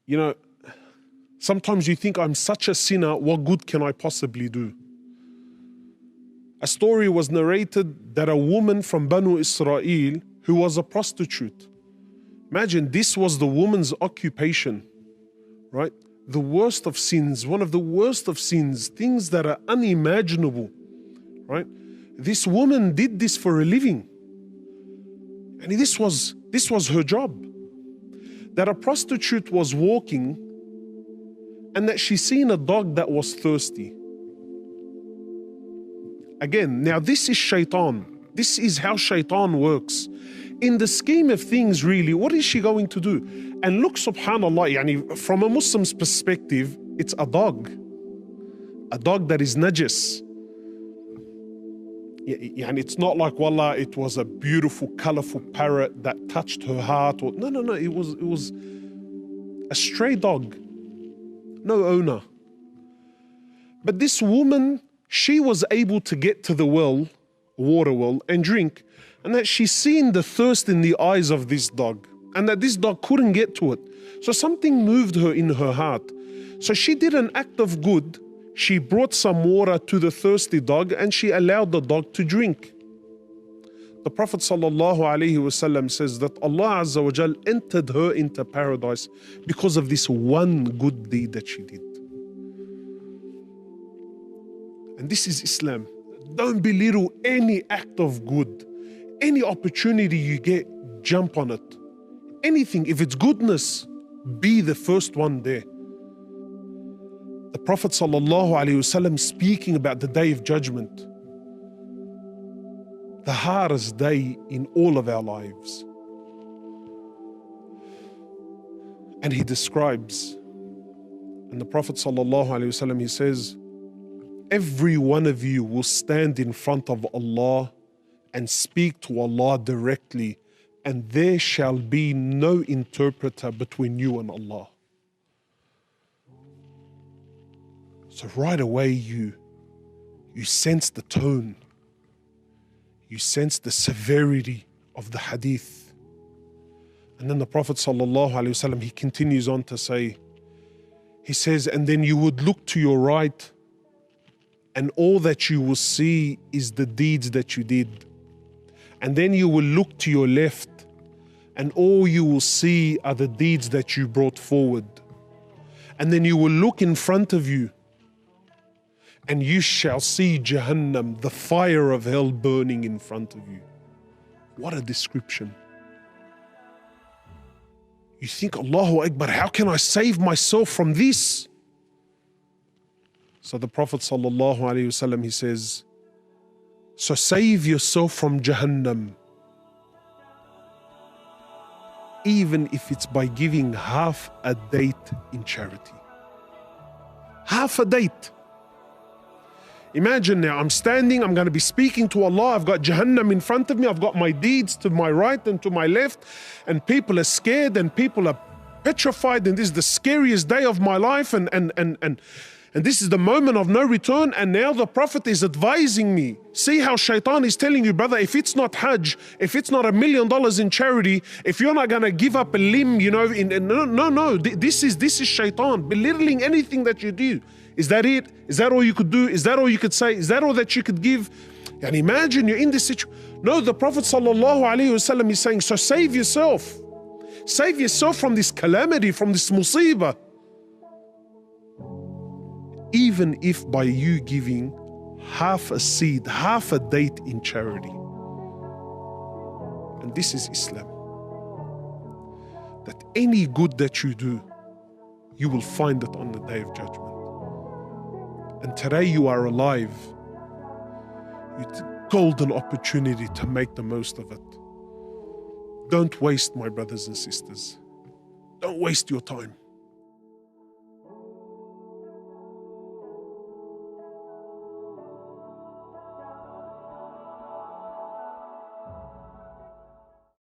You know, sometimes you think, I'm such a sinner, what good can I possibly do? A story was narrated that a woman from Banu Israel who was a prostitute. Imagine, this was the woman's occupation, right? The worst of sins, one of the worst of sins, things that are unimaginable, right? This woman did this for a living. And this was her job. That a prostitute was walking and that she seen a dog that was thirsty. Again, now this is shaitan. This is how shaitan works. In the scheme of things, really, what is she going to do? And look, subhanAllah, yani, from a Muslim's perspective, it's a dog. A dog that is najis. And it's not like, wallah, it was a beautiful, colorful parrot that touched her heart. Or, no, it was a stray dog. No owner. But this woman, she was able to get to the well, water well, and drink, and that she's seen the thirst in the eyes of this dog, and that this dog couldn't get to it. So something moved her in her heart. So she did an act of good. She brought some water to the thirsty dog and she allowed the dog to drink. The Prophet ﷺ says that Allah Azza wa Jal entered her into paradise because of this one good deed that she did. And this is Islam. Don't belittle any act of good. Any opportunity you get, jump on it. Anything, if it's goodness, be the first one there. The Prophet ﷺ speaking about the Day of Judgment, the hardest day in all of our lives. And he describes, and the Prophet ﷺ, he says, every one of you will stand in front of Allah and speak to Allah directly, and there shall be no interpreter between you and Allah. So right away you sense the tone, you sense the severity of the hadith. And then the Prophet ﷺ, he continues on to say, he says, and then you would look to your right and all that you will see is the deeds that you did. And then you will look to your left and all you will see are the deeds that you brought forward. And then you will look in front of you and you shall see Jahannam, the fire of hell burning in front of you. What a description. You think, Allahu Akbar, how can I save myself from this? So the Prophet ﷺ, he says, so save yourself from Jahannam, even if it's by giving half a date in charity. Half a date. Imagine now, I'm standing, I'm going to be speaking to Allah, I've got Jahannam in front of me, I've got my deeds to my right and to my left, and people are scared and people are petrified, and this is the scariest day of my life, and this is the moment of no return. And now the Prophet is advising me. See how shaitan is telling you, brother, if it's not Hajj, if it's not $1 million in charity, if you're not going to give up a limb, no, this is shaitan belittling anything that you do. Is that it? Is that all you could do? Is that all you could say? Is that all that you could give? And imagine you're in this situation. No, the Prophet ﷺ is saying, so save yourself. Save yourself from this calamity, from this musibah. Even if by you giving half a seed, half a date in charity. And this is Islam. That any good that you do, you will find it on the Day of Judgment. And today you are alive. It's a golden opportunity to make the most of it. Don't waste, my brothers and sisters. Don't waste your time.